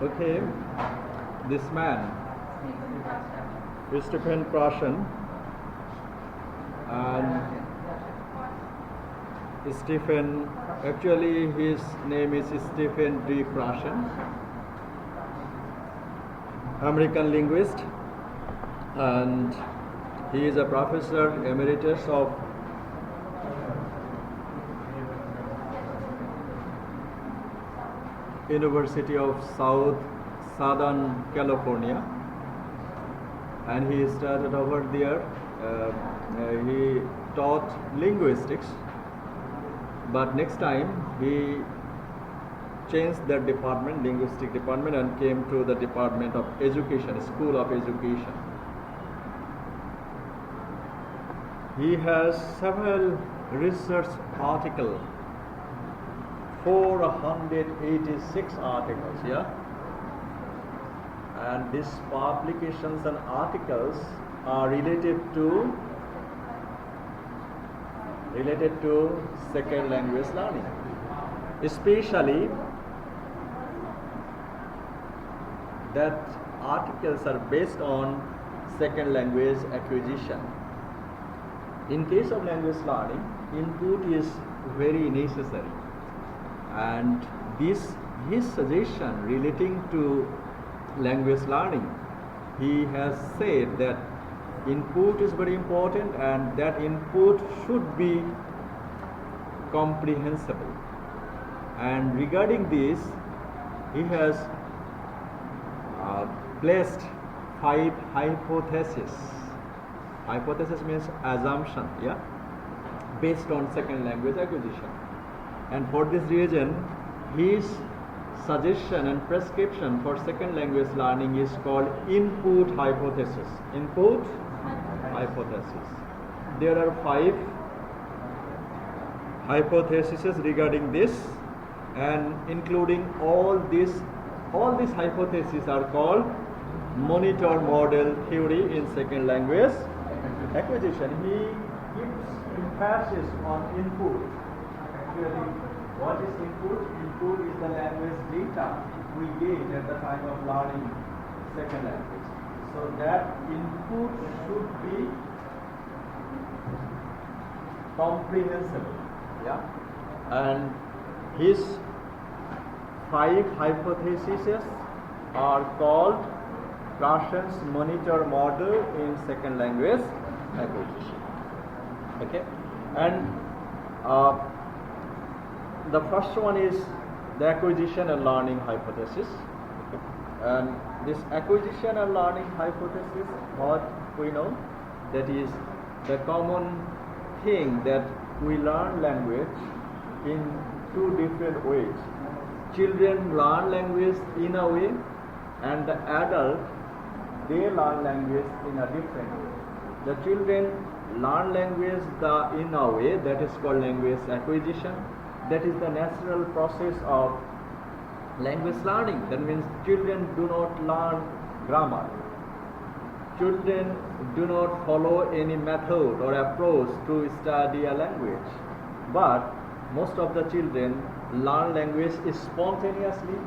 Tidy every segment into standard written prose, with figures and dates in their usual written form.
Okay, this man, Stephen Krashen, and Stephen, actually his name is Stephen D Krashen, American linguist, and he is a professor emeritus of University of Southern California, and he started over there. He taught linguistics, but next time he changed the department, linguistic department, and came to the Department of Education, School of Education. He has several research articles, 486 articles, yeah? And these publications and articles are related to second language learning. Especially that articles are based on second language acquisition. In case of language learning, input is very necessary. And his suggestion relating to language learning, he has said that input is very important and that input should be comprehensible. And regarding this, he has placed 5 hypotheses. Hypothesis means assumption, yeah, based on second language acquisition. And for this reason, his suggestion and prescription for second language learning is called input hypothesis. Input hypothesis. There are 5 hypotheses regarding this, and including all these hypotheses are called monitor model theory in second language acquisition. He gives emphasis on input. Actually, what is input? Input is the language data we get at the time of learning second language. So that input should be comprehensible. Yeah. And his 5 hypotheses are called Krashen's monitor model in second language acquisition. Okay. And the first one is the acquisition and learning hypothesis. And this acquisition and learning hypothesis, what we know, that is the common thing that we learn language in 2 different ways. Children learn language in a way, and the adult, they learn language in a different way. The children learn language in a way that is called language acquisition. That is the natural process of language learning. That means children do not learn grammar. Children do not follow any method or approach to study a language. But most of the children learn language spontaneously,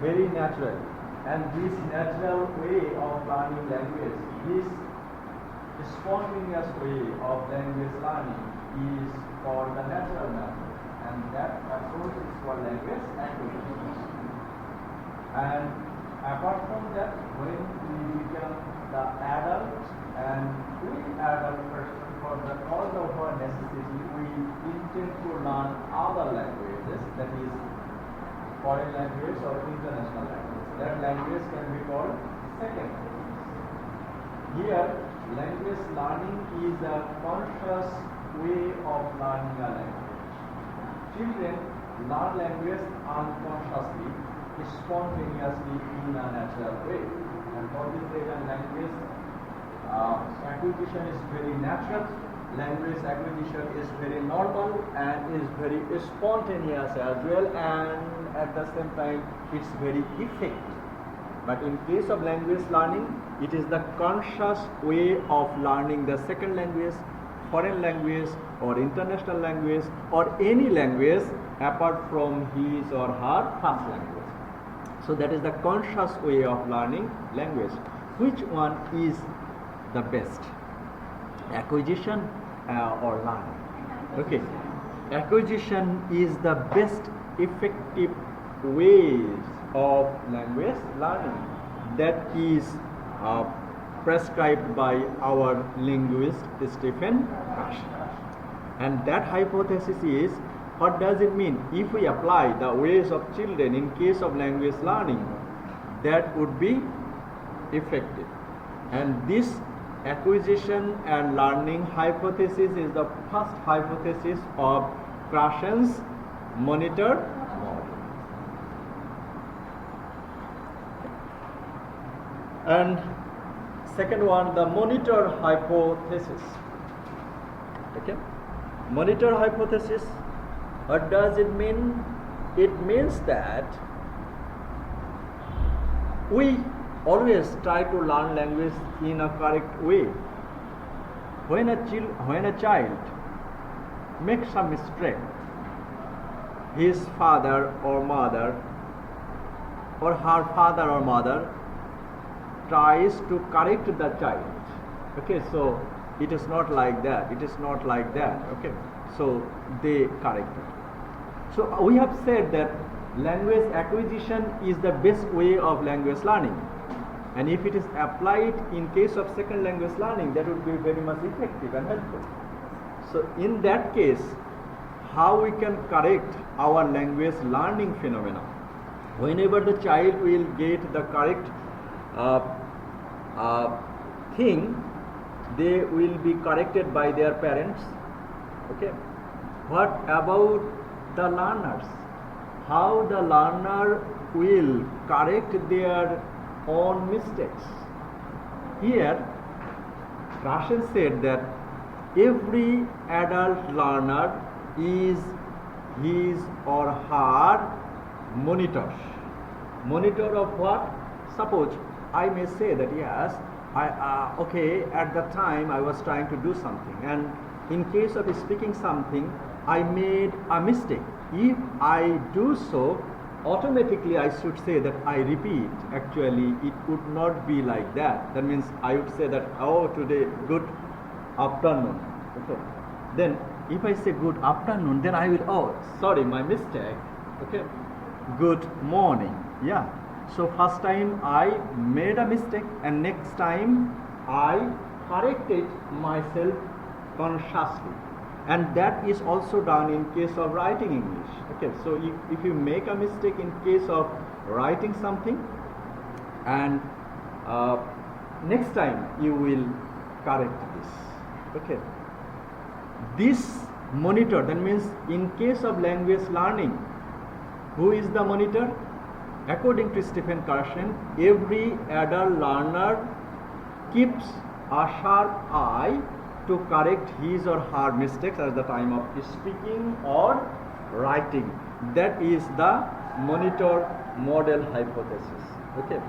very naturally. And this natural way of learning language, this spontaneous way of language learning is called the natural method. And that approach is called language acquisition. And apart from that, when we become the adult, and we adult person, for the cause of our necessity, we intend to learn other languages, that is foreign language or international language. That language can be called second language. Here, language learning is a conscious way of learning a language. Children learn language unconsciously, spontaneously, in a natural way. And for this reason, language acquisition is very natural, language acquisition is very normal, and is very spontaneous as well, and at the same time it's very effective. But in case of language learning, it is the conscious way of learning the second language, foreign language, or international language, or any language apart from his or her first language. So that is the conscious way of learning language. Which one is the best? Acquisition or learning? Okay. Acquisition is the best effective ways of language learning that is prescribed by our linguist Stephen Krashen. And that hypothesis is, what does it mean? If we apply the ways of children in case of language learning, that would be effective. And this acquisition and learning hypothesis is the first hypothesis of Krashen's monitor model. And second one, the monitor hypothesis. Okay, monitor hypothesis. What does it mean? It means that we always try to learn language in a correct way. When a child makes a mistake, his father or mother or her father or mother tries to correct the child. Okay, so it is not like that. It is not like that. Okay, so they correct it. So we have said that language acquisition is the best way of language learning. And if it is applied in case of second language learning, that would be very much effective and helpful. So in that case, how we can correct our language learning phenomena? Whenever the child will get the correct thing, they will be corrected by their parents. Okay. What about the learners? How the learner will correct their own mistakes? Here, Krashen said that every adult learner is his or her monitor. Monitor of what? Suppose I may say that yes, okay, at the time I was trying to do something, and in case of speaking something, I made a mistake. If I do so, automatically I should say that I repeat. Actually, it would not be like that. That means I would say that, oh, today, good afternoon. Okay. Then, if I say good afternoon, then I will, oh, sorry, my mistake. Okay. Good morning. Yeah. So, first time I made a mistake, and next time I corrected myself consciously. And that is also done in case of writing English. Okay, so if you make a mistake in case of writing something, and next time you will correct this. Okay, this monitor, that means in case of language learning, who is the monitor? According to Stephen Krashen, every adult learner keeps a sharp eye to correct his or her mistakes at the time of speaking or writing. That is the monitor model hypothesis. Okay.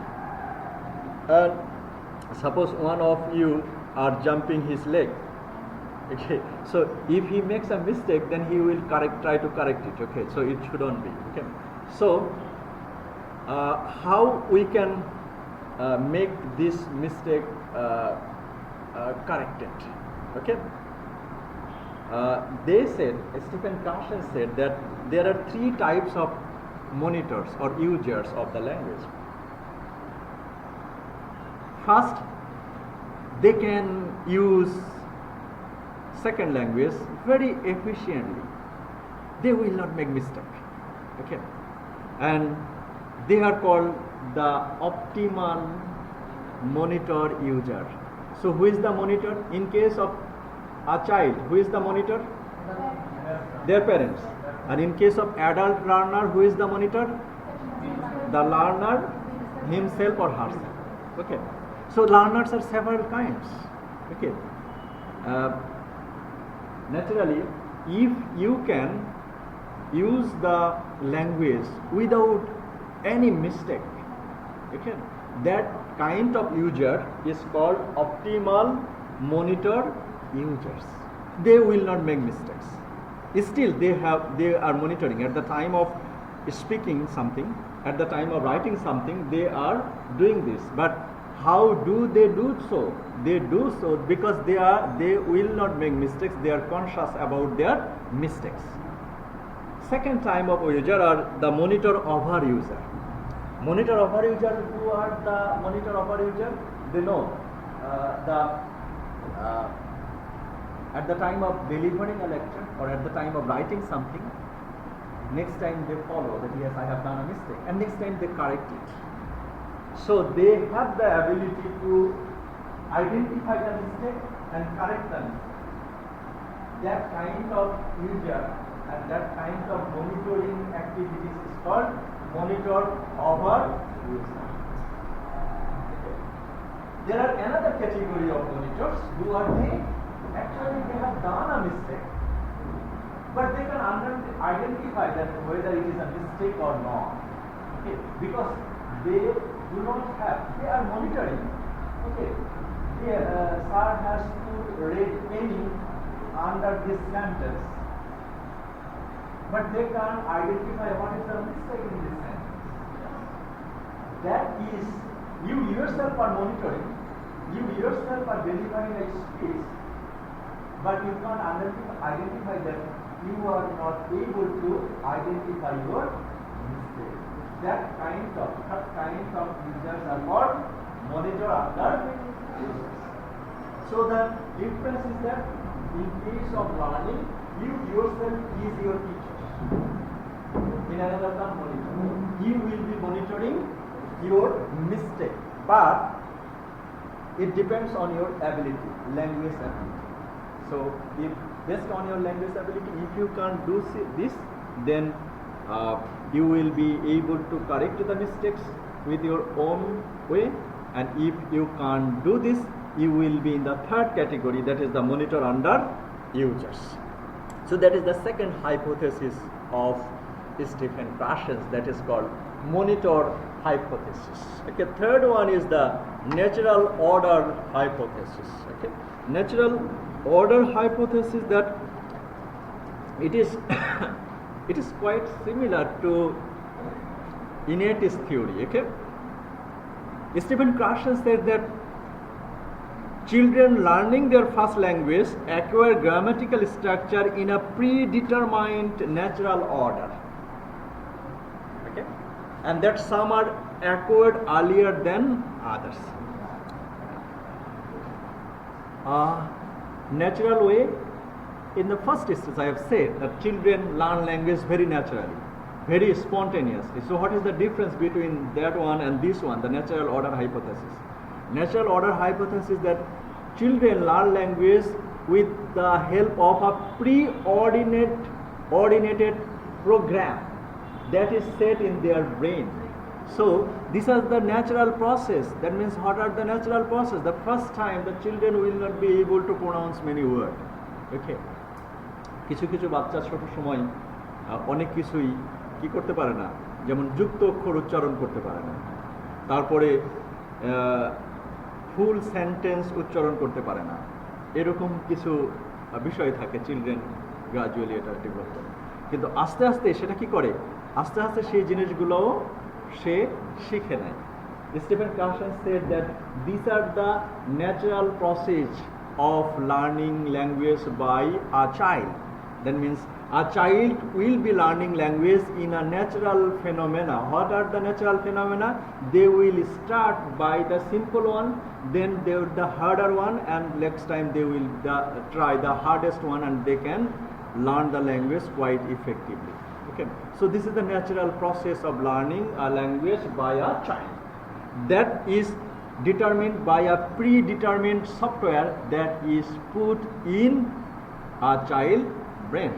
Suppose one of you are jumping his leg. Okay. So if he makes a mistake, then he will try to correct it. Okay. So it shouldn't be. Okay. So how we can make this mistake corrected? Okay. They said, Stephen Krashen said that there are three types of monitors or users of the language. First, they can use second language very efficiently. They will not make mistake. Okay. And they are called the optimal monitor user. So who is the monitor? In case of a child, who is the monitor? Their parents. And in case of adult learner, who is the monitor? The learner himself or herself. Okay. So learners are several kinds. Okay. Naturally, if you can use the language without any mistake, okay, that kind of user is called optimal monitor users. They will not make mistakes. Still, they are monitoring at the time of speaking something, at the time of writing something, they are doing this. But how do they do so? They do so because they will not make mistakes. They are conscious about their mistakes. Second type of user are the monitor over user. Monitor over user, who are the monitor over user? They know at the time of delivering a lecture or at the time of writing something, next time they follow that yes, I have done a mistake, and next time they correct it. So they have the ability to identify the mistake and correct the mistake. That kind of user and that kind of monitoring activities is called monitor over user. There are another category of monitors who are actually they have done a mistake, but they can identify that whether it is a mistake or not. Okay, because they do not have, they are monitoring. Okay, sir has to rate any under this sentence, but they can't identify what is the mistake in this sentence. That is, you yourself are monitoring, you yourself are delivering a speech, but you can't identify that you are not able to identify your mistake. That kind of users are called monitor under users. So the difference is that in case of learning, you yourself is your teacher. In another term, monitor. You will be monitoring your mistake, but it depends on your ability, language ability. So if based on your language ability, if you can't do this, then you will be able to correct the mistakes with your own way, and if you can't do this, you will be in the third category, that is the monitor under users. So that is the second hypothesis of Stephen Krashen, that is called monitor hypothesis. Okay, third one is the natural order hypothesis. Okay, natural order hypothesis, that it is it is quite similar to innate theory. Okay, Stephen Krashen said that children learning their first language acquire grammatical structure in a predetermined natural order. Okay, and that some are acquired earlier than others. Natural way, in the first instance I have said that children learn language very naturally, very spontaneously. So what is the difference between that one and this one, the natural order hypothesis? Natural order hypothesis is that children learn language with the help of a preordinated program that is set in their brain. So this is the natural process. That means what are the natural process? The first time the children will not be able to pronounce many words. Okay, কিছু কিছু বাচ্চা ছোট সময় অনেক কিছুই কি করতে পারে না, যেমন যুক্ত অক্ষর উচ্চারণ করতে পারে না, তারপরে ফুল সেন্টেন্স উচ্চারণ করতে পারে না, এরকম কিছু বিষয় থাকে। চিলড্রেন গ্রাজুয়ালি এটা ডেভেলপ করে, কিন্তু আস্তে আস্তে সেটা কি করে, আস্তে আস্তে সেই জিনিসগুলোও সে শিখে নেয়। Stephen Krashen said that these are the natural process of learning language by a child. That means a child will be learning language in a natural phenomena. What are the natural phenomena? They will start by the simple one, then they will the harder one, and next time they will try the hardest one, and they can learn the language quite effectively. Okay, so this is the natural process of learning a language by a child. That is determined by a predetermined software that is put in a child brain.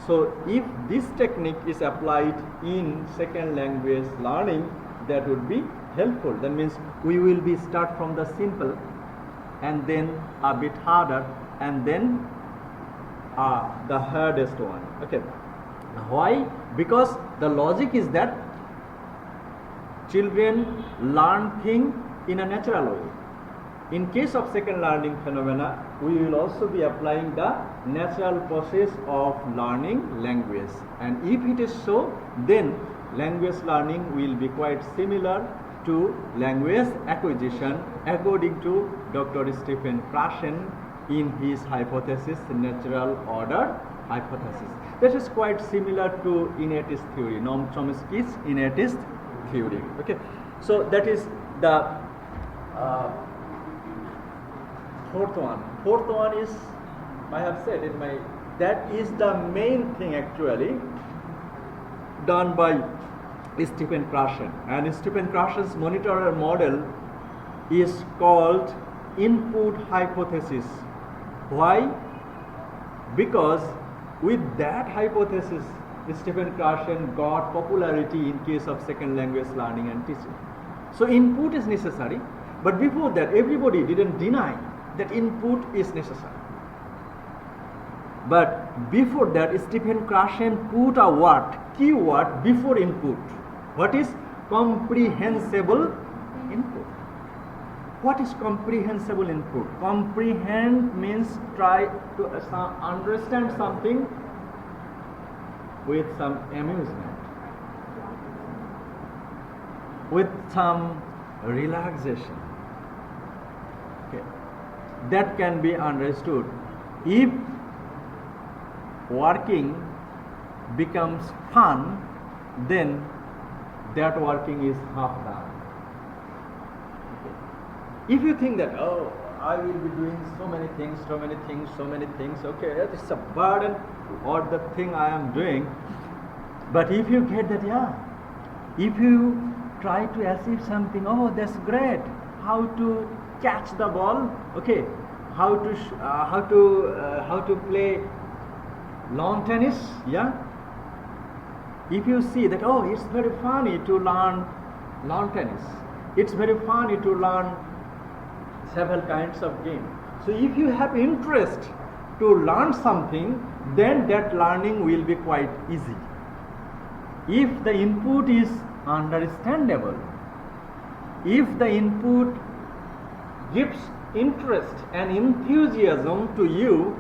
So if this technique is applied in second language learning, that would be helpful. That means we will be start from the simple and then a bit harder and then the hardest one. Okay, why? Because the logic is that children learn things in a natural way. in case of second learning phenomena, we will also be applying the natural process of learning language. And if it is so, then language learning will be quite similar to language acquisition according to Dr. Stephen Krashen in his hypothesis, natural order hypothesis. This is quite similar to innatist theory, Noam Chomsky's innatist theory. Okay, so that is the fourth one. Fourth one is, I have said in my, that is the main thing actually done by Stephen Krashen. And Stephen Krashen's monitor model is called input hypothesis. Why? Because with that hypothesis, Stephen Krashen got popularity in case of second language learning and teaching. So input is necessary, but before that everybody didn't deny that input is necessary. But before that, Stephen Krashen put a word, keyword before input. What is comprehensible input? What is comprehensible input? Comprehend means try to understand something with some amusement, with some relaxation. Okay. That can be understood. If working becomes fun, then that working is half done. Okay. If you think that, oh, I will be doing so many things, okay, it's a burden or the thing I am doing. But if you get that, yeah, if you try to achieve something, oh, that's great. How to catch the ball? Okay, how to play lawn tennis? Yeah. If you see that, oh, it's very funny to learn lawn tennis. It's very funny to learn several kinds of games. So if you have interest to learn something, then that learning will be quite easy. If the input is understandable, if the input gives interest and enthusiasm to you,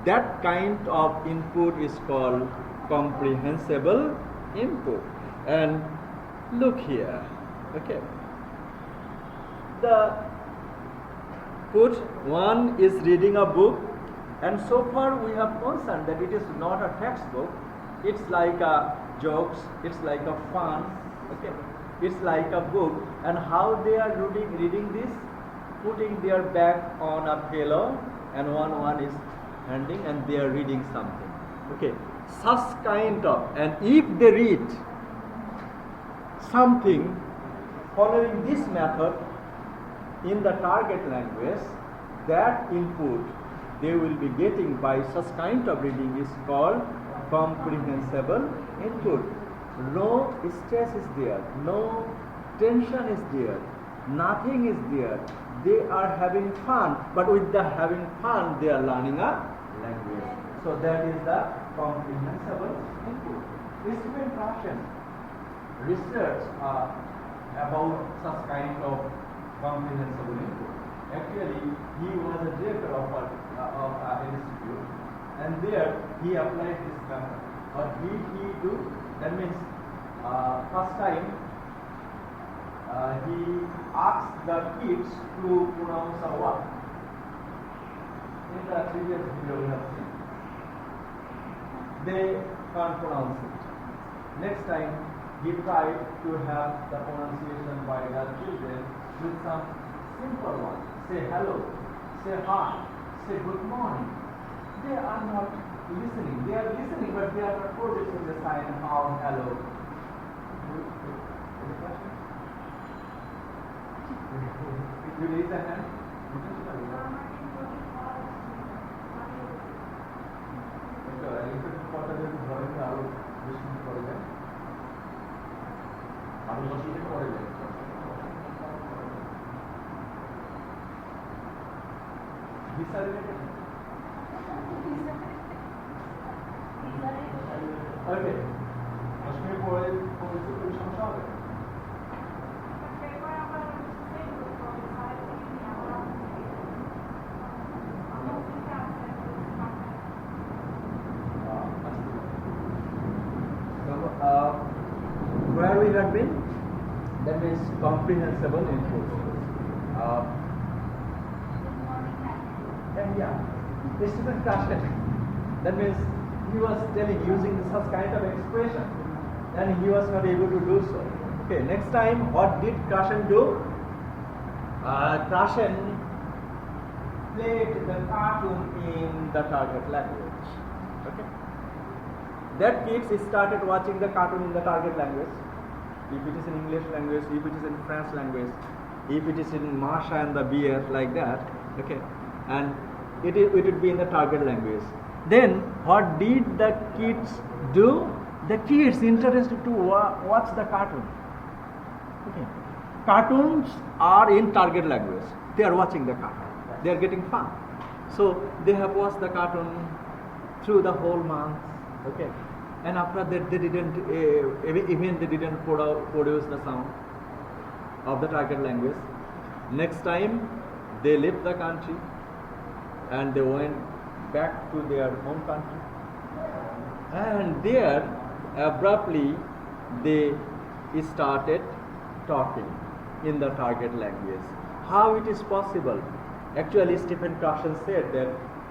that kind of input is called comprehensible input. And look here, okay, the put one is reading a book, and so far we have concerned that it is not a textbook. It's like a jokes, it's like a fun, okay, it's like a book. And how they are reading this, putting their back on a pillow, and one is handing, and they are reading something. Okay, such kind of, and if they read something following this method in the target language, that input they will be getting by such kind of reading is called comprehensible input. No stress is there, no tension is there, nothing is there. They are having fun, but with the having fun, they are learning a language. So that is the comprehensible input. Stephen Krashen research about such kind of comprehensible input. Actually, he was a director of an institute, and there he applied this method. What did he do? That means first time he asked the kids to pronounce a word. In the previous video we have seen, they can't pronounce it. Next time he tried to have the pronunciation by the children with some simple ones. Say hello, say hi, say good morning. They are not listening. They are listening, but they are not producing the sign how, hello. Any question? You raise a hand. Okay. Aşkı politik konuşma হবে. where we have been, that means comprehensible input. And yeah, Stephen Krashen, that means he was telling using such kind of expression, and he was not able to do so. Okay, next time, what did Krashen do? Krashen played the cartoon in the target language. Okay, that kids started watching the cartoon in the target language. If it is in English language, if it is in French language, if it is in Masha and the beer, like that. Okay, and it would be in the target language. Then what did the kids do? The kids interested to watch the cartoon. Okay, cartoons are in target language. They are watching the cartoon. They are getting fun. So they have watched the cartoon through the whole month. Okay, and after that they didn't even they didn't produce the sound of the target language. Next time they left the country and they went back to their home country, and there abruptly they started talking in the target language. How it is possible? Actually, Stephen Krashen said that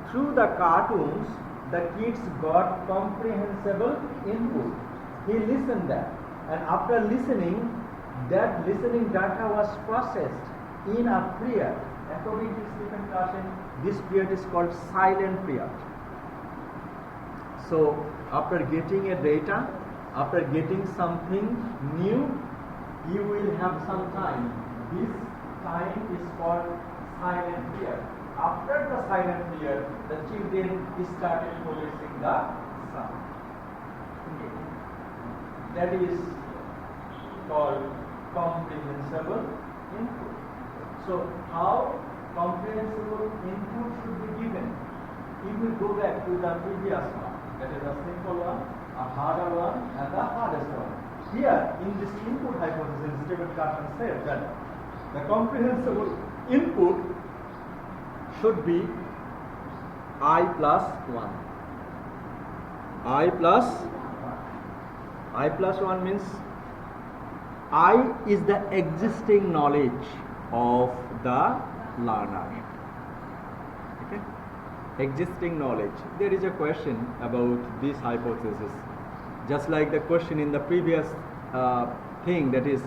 through the cartoons the kids got comprehensible input. He listened that, and after listening, that listening data was processed in a period. According to Stephen Krashen, this period is called silent period. So after getting a data, after getting something new, you will have some time. This time is called silent period. After the silent period, the children started producing the sound. Okay. That is called comprehensible input. So how comprehensible input should be given? If we go back to the previous one, that is a simple one, a harder one, and the hardest one. Here, in this input hypothesis, Stephen Krashen said that the comprehensible input should be I plus 1. I plus 1 means I is the existing knowledge of the learner. Okay? Existing knowledge. There is a question about this hypothesis. Just like the question in the previous thing, that is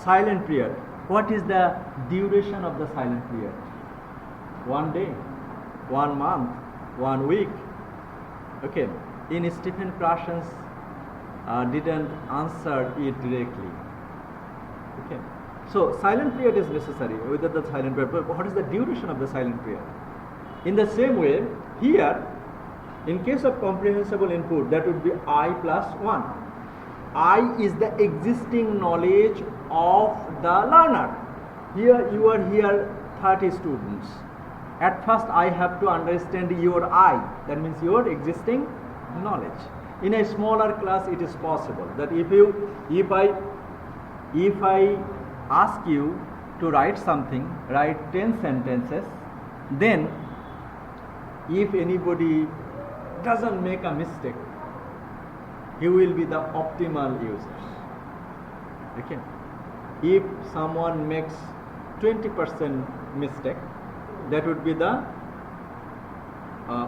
silent period. What is the duration of the silent period? 1 day, 1 month, 1 week. Okay. In Stephen Krashen's didn't answer it directly. Okay. So silent period is necessary within the silent period. But what is the duration of the silent period? In the same way, here, in case of comprehensible input, that would be I plus 1. I is the existing knowledge of the learner. Here you are here 30 students. At first I have to understand your I, that means your existing knowledge. In a smaller class it is possible that if I ask you to write something, write 10 sentences, then if anybody doesn't make a mistake, he will be the optimal user. Okay. If someone makes 20% mistake, that would be the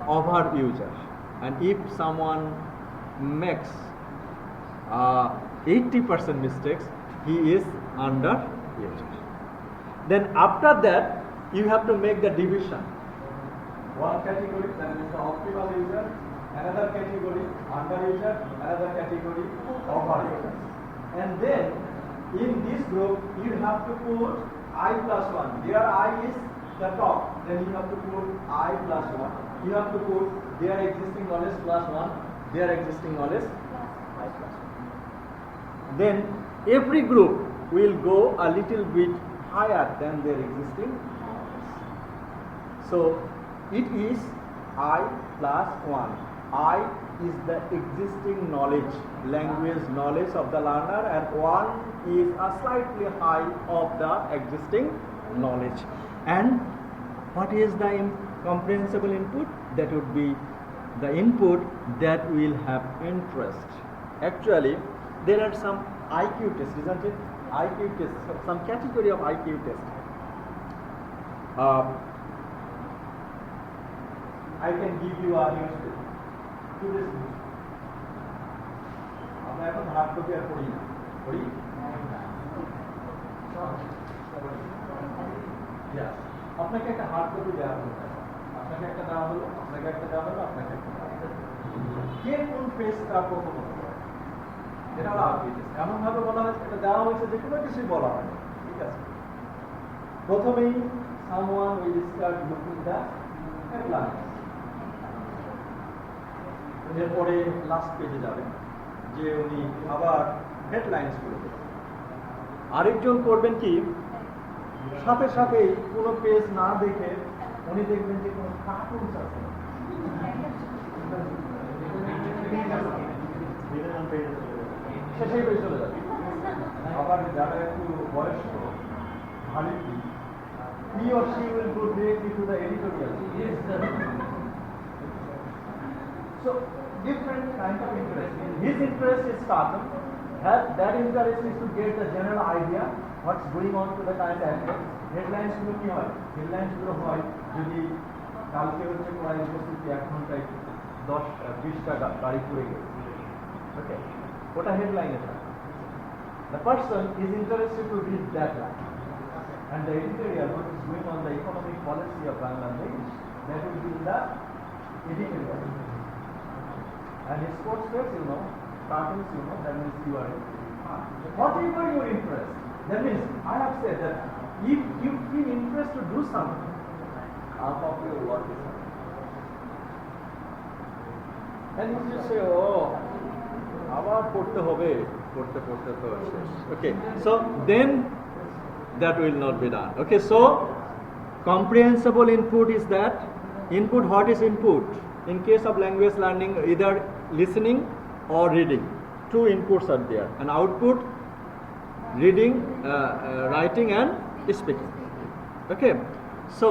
over user, and if someone makes 80% mistakes, he is under user. Then after that, you have to make the division. One category, that is the optimal user, another category under user, another category over user. And then in this group you have to put I plus 1. There I is the top, then you have to put I plus 1. You have to put their existing knowledge plus 1, their existing knowledge I plus 1. Then every group will go a little bit higher than their existing knowledge. So it is I plus 1. I is the existing knowledge, language knowledge of the learner, and 1 is a slightly high of the existing knowledge. And what is the comprehensible input? That would be the input that will have interest Actually, there are some IQ tests, isn't it? IQ tests, some category of IQ tests. I can give you a newspaper. Today's news. আমরা এখন hard copy আর পড়ি না, পড়ি? আপনাকে একটা hard copy দেওয়া হলো, আপনাকে একটা দেওয়া হলো, আপনাকে একটা দেওয়া হলো, আপনাকে একটা দেওয়া হলো। কে কোন পেজটা প্রথম হলো? এটা হলো আইকিউ টেস্ট। এমন ভাবে বলা হয়েছে, এটা দেওয়া হয়েছে যে কোনো কিছুই বলা হয়, ঠিক আছে? প্রথমেই someone will start looking the headlines. এরপরে লাস্ট পেজে যাবেন, যে উনি আবার হেডলাইন্স করবেন। আরেকজন করবেন কি, সাথে সাথেই কোনো পেজ না দেখে উনি দেখবেন যে কোনো কার্টুনস আছে, সেটাই পেয়ে চলে যাবে। আবার যারা একটু বয়স্ক, ভারী, he or she will go directly to the editorial. So different kind of interest. His interest is cartoon. That interest is to get the general idea what's going on to the current affairs. Headlines গুলো কি হয়? Headlines গুলো হয় যদি কালকে হচ্ছে প্রায় উপস্থিতি 1 ঘন্টায় 10-20টা গাড়ি পুড়ে গেছে। ওকে, ওটা হেডলাইন এটা। The person is interested to read that line. And the editorial, what is going on the economic policy of Bangladesh, that will be in the editorial. And in sports page, you know, cartoons, you know, that means you are whatever your interest. That means I have said that if you feel interest to do something, half of your work is done. And if you say, oh, abar porte hobe, porte to shesh. Okay, so then that will not be done. Okay, so comprehensible input is that input. What is input? In case of language learning, either listening or reading. Two inputs are there. And output, reading, writing and speaking. Okay, so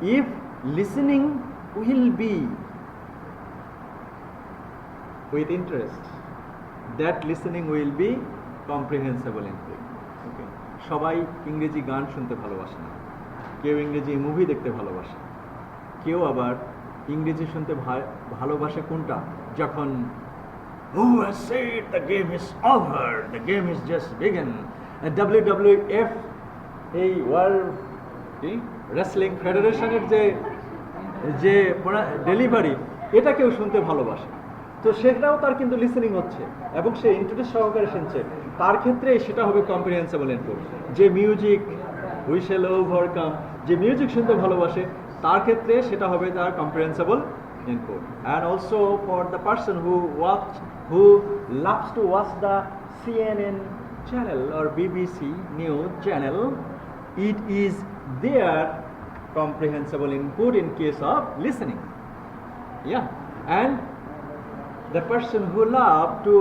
if listening will be with interest, that listening will be comprehensible input. Okay. সবাই ইংরেজি গান শুনতে ভালোবাসে না, কেউ ইংরেজি movie দেখতে ভালোবাসে, কেউ আবার ইংরেজি শুনতে ভালোবাসে কোনটা, যখন who has said the game is over, the game is just begun, and WWF এই ওয়ার্ল্ড রেসলিং ফেডারেশনের যে ডেলিভারি, এটা কেউ শুনতে ভালোবাসে। তো সেটাও তার কিন্তু লিসেনিং হচ্ছে এবং সে ইন্টারেস্ট সহকারে শুনছে, তার ক্ষেত্রে সেটা হবে কম্প্রিহেন্সিবল ইনপুট। যে মিউজিক উই শ্যাল ওভারকাম, যে মিউজিক শুনতে ভালোবাসে তার ক্ষেত্রে সেটা হবে তার comprehensible input. And also for the person who loves to watch the CNN channel or BBC news channel, it is their comprehensible input in case of listening. Yeah, and the person who love to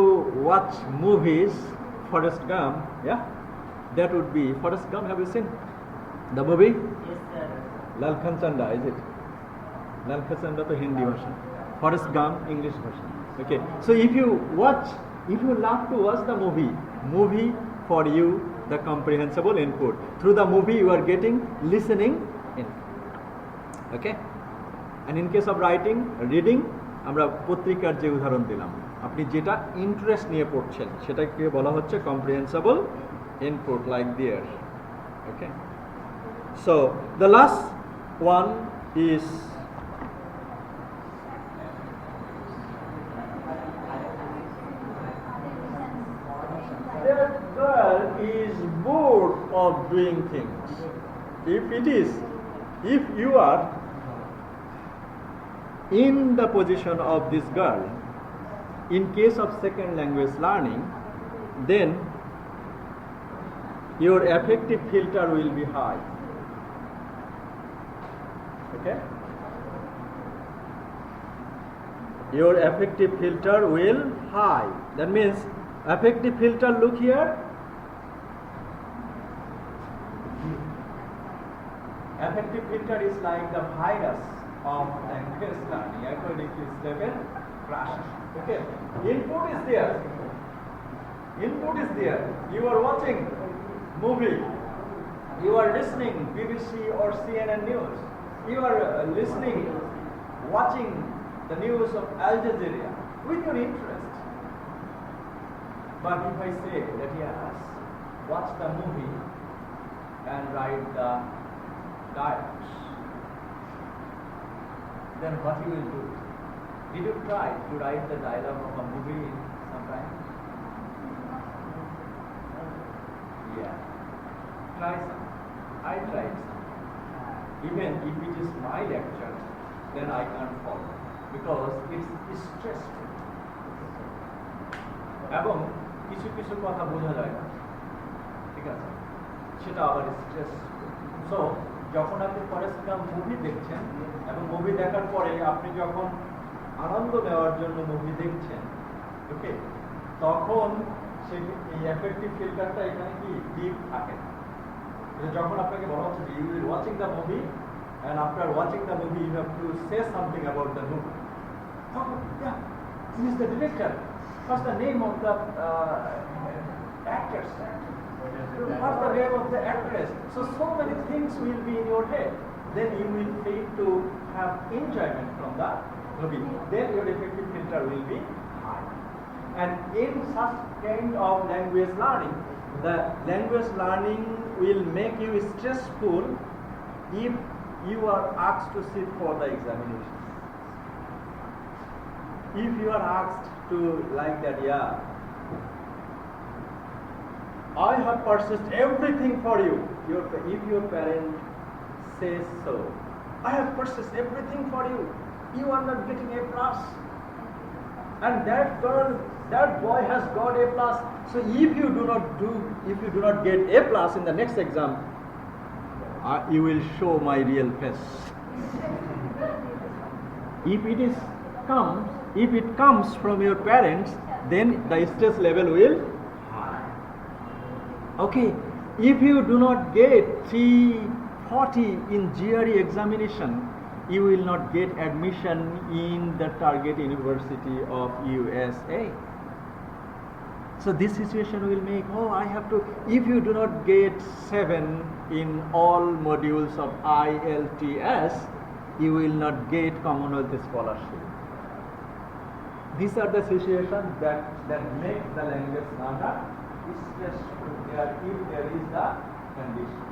watch movies, Forrest Gump, yeah, that would be Forrest Gump. Have you seen the movie? Yes, sir. Lal Khanchanda, is it? Lal Khanchanda to Hindi version, Forrest Gump English version. Okay, so if you love to watch the movie for you, the comprehensible input. Through the movie you are getting listening in. Okay, and in case of writing, reading, আমরা পত্রিকার যে উদাহরণ দিলাম, আপনি যেটা interest নিয়ে পড়ছেন সেটাকে বলা হচ্ছে comprehensible input, like there. Okay, so the last one is that girl is bored of doing things. If you are in the position of this girl, in case of second language learning, then your affective filter will be high. Okay, your affective filter will high. That means affective filter, look here, affective filter is like the virus of language learning according to Stephen D Krashen. Okay, input is there, food is there, you are watching movie, you are listening BBC or CNN news, you are listening, watching the news of Al Jazeera with your interest. But if I say that yes, watch the movie and write the dialogues, then what you will do? Did you try to write the dialogue of a movie sometime? Yeah. Try some. I tried some. Even if it is my lecture, then I can't follow because it's stressful. এবং কিছু কিছু কথা বোঝা যায় না, ঠিক আছে, সেটা আবার স্ট্রেসফুল। সো যখন আপনি ফরেস্ট গাম্প মুভি দেখছেন এবং মুভি দেখার পরে আপনি যখন আনন্দ নেওয়ার জন্য মুভি দেখছেন, ওকে, তখন সেই এই এফেক্টিভ ফিল্টারটা এখানে কি ডিপ থাকে। যখন আপনাকে বলা হচ্ছে you will watching the movie and after watching the movie you have to say something about the movie. Oh, yeah, he is the director. What's the name of the actors? What's the name of the actress? So many things will be in your head. Then you will fail to have enjoyment from the movie. Then your effective filter will be high. And in such kind of language learning, the language learning will make you stressful if you are asked to sit for the examination. If you are asked to like that, yeah, I have purchased everything for you. If your parent says so, I have purchased everything for you. You are not getting A plus, and that boy has got A plus. So if you do not get A plus in the next exam, you will show my real face. If it comes from your parents, then the stress level will high. Okay, if you do not get 340 in GRE examination, you will not get admission in the target university of USA. So this situation will make, if you do not get 7 in all modules of IELTS, you will not get Commonwealth scholarship. These are the situations that make the language learner stressful if there is the condition.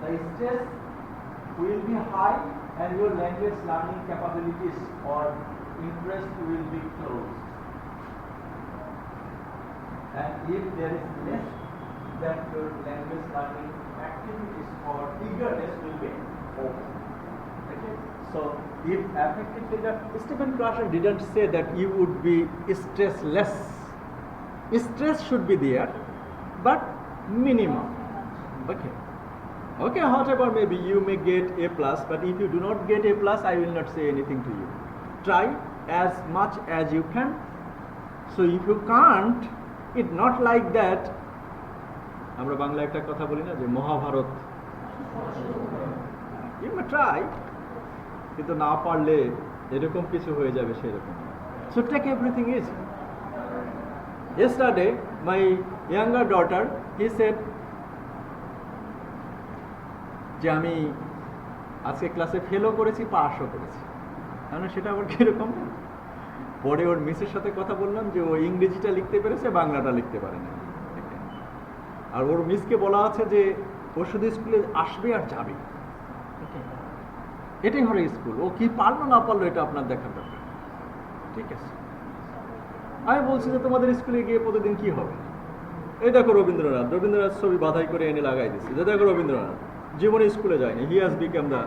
The stress will be high and your language learning capabilities or interest will be closed. And if there is less, then your language learning activities or eagerness will be open. Okay? So if affective filter, Stephen Krashen didn't say that you would be stressless. Stress should be there, but minimum. Okay, however, maybe you may get A plus, but if you do not get A plus, I will not say anything to you. Try as much as you can. So if you can't, it's not like that. আমরা বাংলা একটা কথা বলি না যে Mahabharata, you may try, কিন্তু না পারলে এরকম কিছু হয়ে যাবে সেরকম। So take everything easy. Yesterday, my younger daughter, he said যে আমি আজকে ক্লাসে ফেলও করেছি, পাসও করেছি। তাহলে সেটা আবার কিরকম? পরে ওর মিসের সাথে কথা বললাম যে ও ইংরেজিটা লিখতে পেরেছে, বাংলাটা লিখতে পারে না। আর ওর মিসকে বলা আছে যে ও শুধু স্কুলে আসবে আর যাবে, এটাই হলো স্কুল। ও কি পারলো না পারলো এটা আপনার দেখার ব্যাপার, ঠিক আছে? আমি বলছি যে তোমাদের স্কুলে গিয়ে প্রতিদিন কি হবে? এই দেখো রবীন্দ্রনাথ ছবি বাধাই করে এনে লাগাই দিচ্ছে, যে দেখো রবীন্দ্রনাথ জীবনে স্কুলে যায়নি, হি হ্যাজ বিকাম দ্য।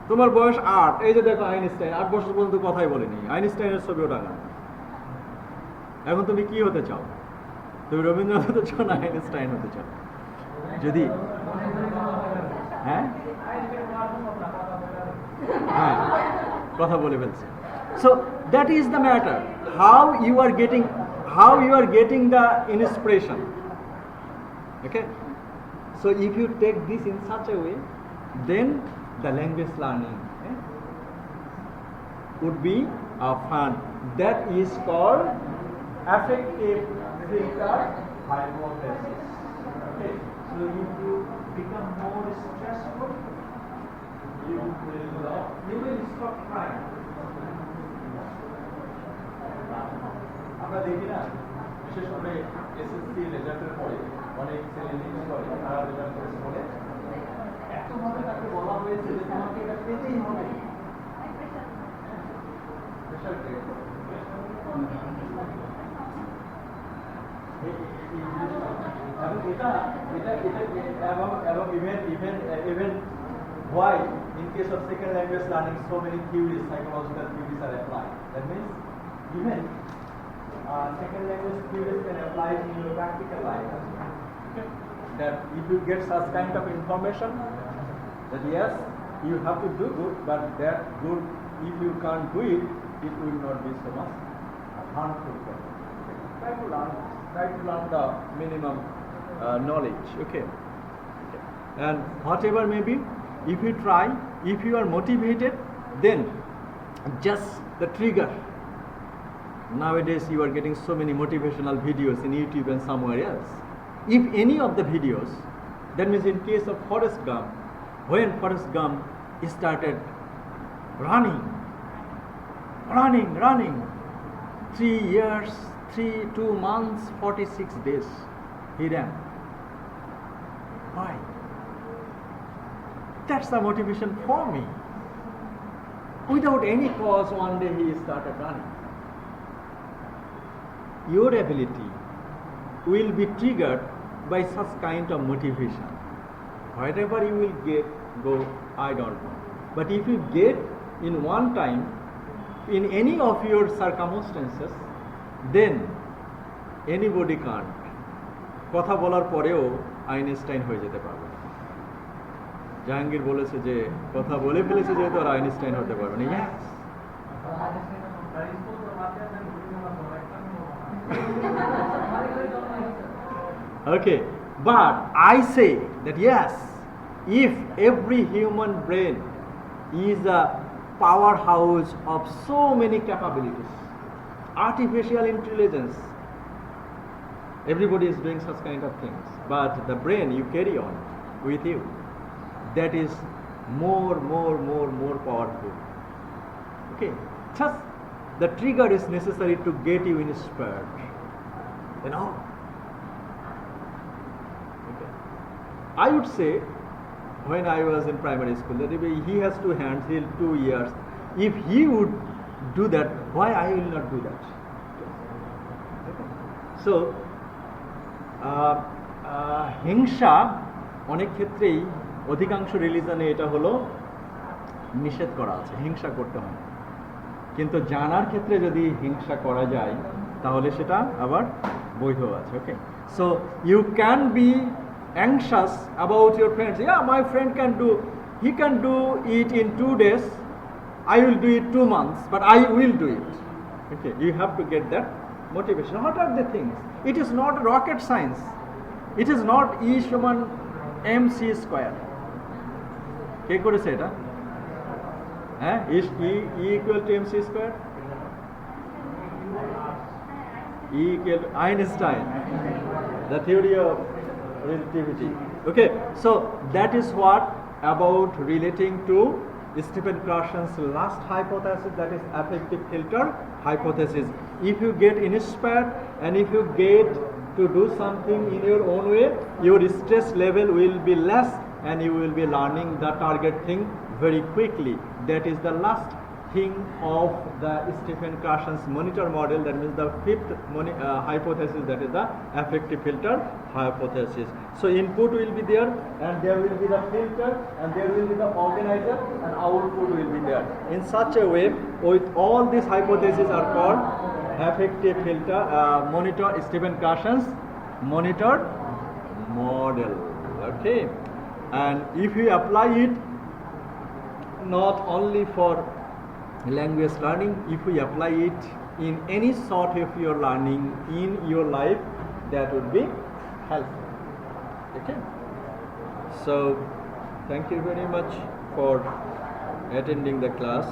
তোমার বয়স 8, এই যে দেখো আইনস্টাইন 8 বছর পর্যন্ত কথাই বলেনি, আইনস্টাইনের ছবিও টাঙানো। এখন তুমি কি হতে চাও? তুমি রবীন্দ্রনাথ হতে চাও না আইনস্টাইন হতে চাও? যদি হ্যাঁ কথা বলে ফেলছে। So that is the matter, how you are getting the inspiration. Okay, so if you take this in such a way, then the language learning would be fun. That is called affective filter hypothesis. Okay, so if you become more stressful, you will stop trying. আমরা দেখি না বিশেষ করে SSC রেজাল্টের পরে অনেক ছেলে list করে তারা রেজাল্ট করেছে বলে এতভাবে তাকে বলা হয়েছে যে তোমাকে এটা পেতেই হবে। এবং even why in case of second language learning so many theories, psychological theories are applied. That means even second language theories can apply in your practical life. That if you get such kind of information, that yes, you have to do good, but that good, if you can't do it, it will not be so much harmful for you. Try to learn the minimum knowledge. Okay. And whatever may be, if you try, if you are motivated, then just the trigger. Nowadays you are getting so many motivational videos in YouTube and somewhere else. If any of the videos, that means in case of Forrest Gump, when Forrest Gump started running, 3 years, 2 months, 46 days, he ran. Why? That's the motivation for me. Without any cause, one day he started running. Your ability will be triggered by such kind of motivation. Whatever you will go, I don't know. But if you get in one time, in any of your circumstances, then anybody can't. কথা বলার পরেও Einstein হয়ে যেতে পারবে। জাহাঙ্গীর বলেছে যে কথা বলে ফেলেছে যেহেতু আর আইনস্টাইন হতে পারবে না। Okay, but I say that yes, if every human brain is a powerhouse of so many capabilities, artificial intelligence, everybody is doing such kind of things, but the brain you carry on with you, that is more powerful. Okay, just the trigger is necessary to get you inspired, you know. Okay. I would say when I was in primary school that if he has 2 hands, he'll 2 ears. If he would do that, why I will not do that? Okay. So হিংসা অনেক ক্ষেত্রেই অধিকাংশ রিলিজনে এটা হলো নিষেধ করা আছে, হিংসা করতে হয়। কিন্তু জানার ক্ষেত্রে যদি হিংসা করা যায় তাহলে সেটা আবার বৈধ আছে। Okay, so you can be anxious about your friends. Yeah, my friend he can do it in 2 days, I will do it 2 months, but I will do it. Okay, you have to get that motivation. What are the things? It is not rocket science. It is not E সমান mc square. কে করেছে এটা? হ্যাঁ, E equal to mc square. E equal to Einstein, the theory of relativity. Okay, so that is what about relating to Stephen Krashen's last hypothesis, that is affective filter hypothesis. If you get inspired and if you get to do something in your own way, your stress level will be less and you will be learning the target thing very quickly. That is the last thing of the Stephen Krashen's monitor model, that means the 5th hypothesis, that is the affective filter hypothesis. So input will be there and there will be the filter and there will be the organizer and output will be there. In such a way, with all these hypotheses are called affective filter monitor, Stephen Krashen's monitor model. Okay, and if you apply it not only for language learning, if we apply it in any sort of your learning in your life, that would be helpful. Okay, so thank you very much for attending the class.